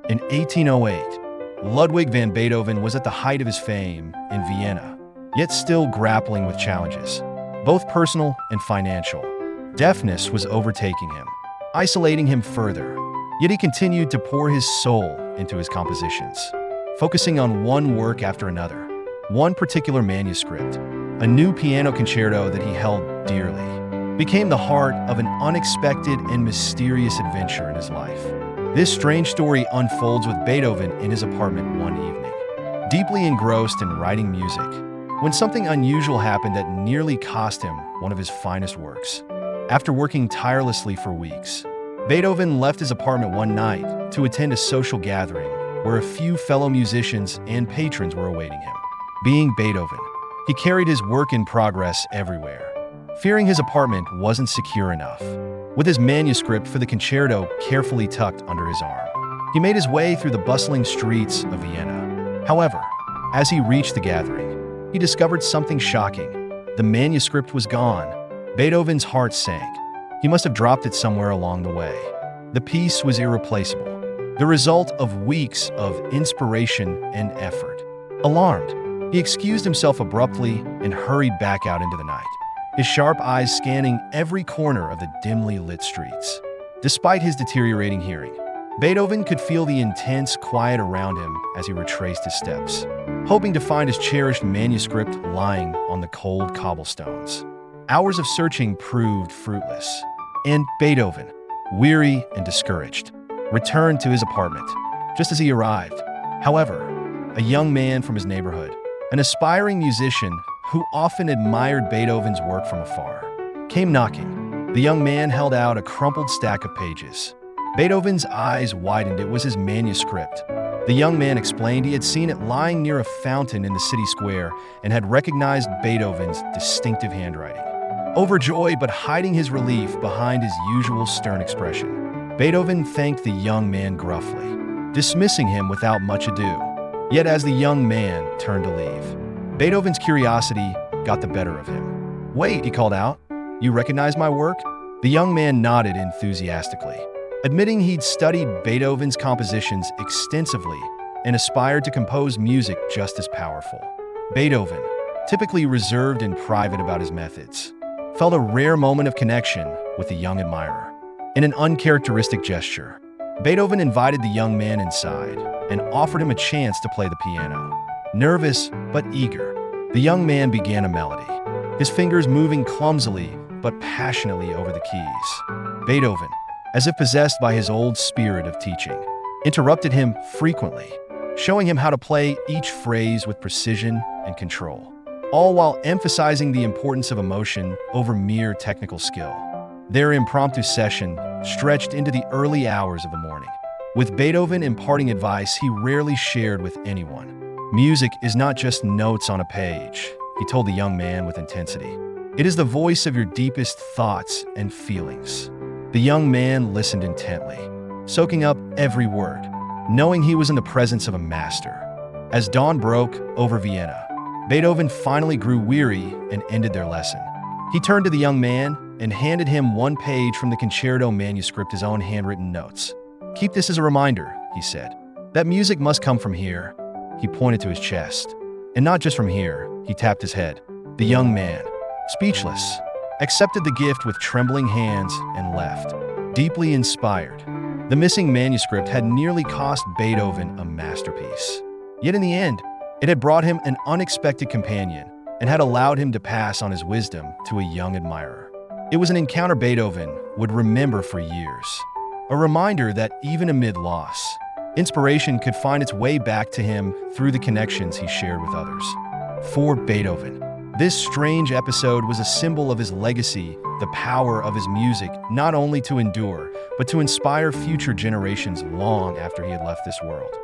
In 1808, Ludwig van Beethoven was at the height of his fame in Vienna, yet still grappling with challenges, both personal and financial. Deafness was overtaking him, isolating him further, yet he continued to pour his soul into his compositions, focusing on one work after another, one particular manuscript, a new piano concerto that he held dearly, became the heart of an unexpected and mysterious adventure in his life. This strange story unfolds with Beethoven in his apartment one evening, deeply engrossed in writing music, when something unusual happened that nearly cost him one of his finest works. After working tirelessly for weeks, Beethoven left his apartment one night to attend a social gathering where a few fellow musicians and patrons were awaiting him. Being Beethoven, he carried his work in progress everywhere, fearing his apartment wasn't secure enough. With his manuscript for the concerto carefully tucked under his arm, he made his way through the bustling streets of Vienna. However, as he reached the gathering, he discovered something shocking. The manuscript was gone. Beethoven's heart sank. He must have dropped it somewhere along the way. The piece was irreplaceable, the result of weeks of inspiration and effort. Alarmed, he excused himself abruptly and hurried back out into the night, his sharp eyes scanning every corner of the dimly lit streets. Despite his deteriorating hearing, Beethoven could feel the intense quiet around him as he retraced his steps, hoping to find his cherished manuscript lying on the cold cobblestones. Hours of searching proved fruitless, and Beethoven, weary and discouraged, returned to his apartment just as he arrived. However, a young man from his neighborhood, an aspiring musician who often admired Beethoven's work from afar, came knocking. The young man held out a crumpled stack of pages. Beethoven's eyes widened. It was his manuscript. The young man explained he had seen it lying near a fountain in the city square and had recognized Beethoven's distinctive handwriting. Overjoyed but hiding his relief behind his usual stern expression, Beethoven thanked the young man gruffly, dismissing him without much ado. Yet as the young man turned to leave, Beethoven's curiosity got the better of him. "Wait," he called out. "You recognize my work?" The young man nodded enthusiastically, admitting he'd studied Beethoven's compositions extensively and aspired to compose music just as powerful. Beethoven, typically reserved and private about his methods, felt a rare moment of connection with the young admirer. In an uncharacteristic gesture, Beethoven invited the young man inside and offered him a chance to play the piano. Nervous but eager, the young man began a melody, his fingers moving clumsily but passionately over the keys. Beethoven, as if possessed by his old spirit of teaching, interrupted him frequently, showing him how to play each phrase with precision and control, all while emphasizing the importance of emotion over mere technical skill. Their impromptu session stretched into the early hours of the morning, with Beethoven imparting advice he rarely shared with anyone. "Music is not just notes on a page," he told the young man with intensity. "It is the voice of your deepest thoughts and feelings." The young man listened intently, soaking up every word, knowing he was in the presence of a master. As dawn broke over Vienna, Beethoven finally grew weary and ended their lesson. He turned to the young man and handed him one page from the concerto manuscript, his own handwritten notes. "Keep this as a reminder," he said, "that music must come from here." He pointed to his chest. "And not just from here," he tapped his head. The young man, speechless, accepted the gift with trembling hands and left, deeply inspired. The missing manuscript had nearly cost Beethoven a masterpiece. Yet in the end, it had brought him an unexpected companion and had allowed him to pass on his wisdom to a young admirer. It was an encounter Beethoven would remember for years, a reminder that even amid loss, inspiration could find its way back to him through the connections he shared with others. For Beethoven, this strange episode was a symbol of his legacy, the power of his music not only to endure, but to inspire future generations long after he had left this world.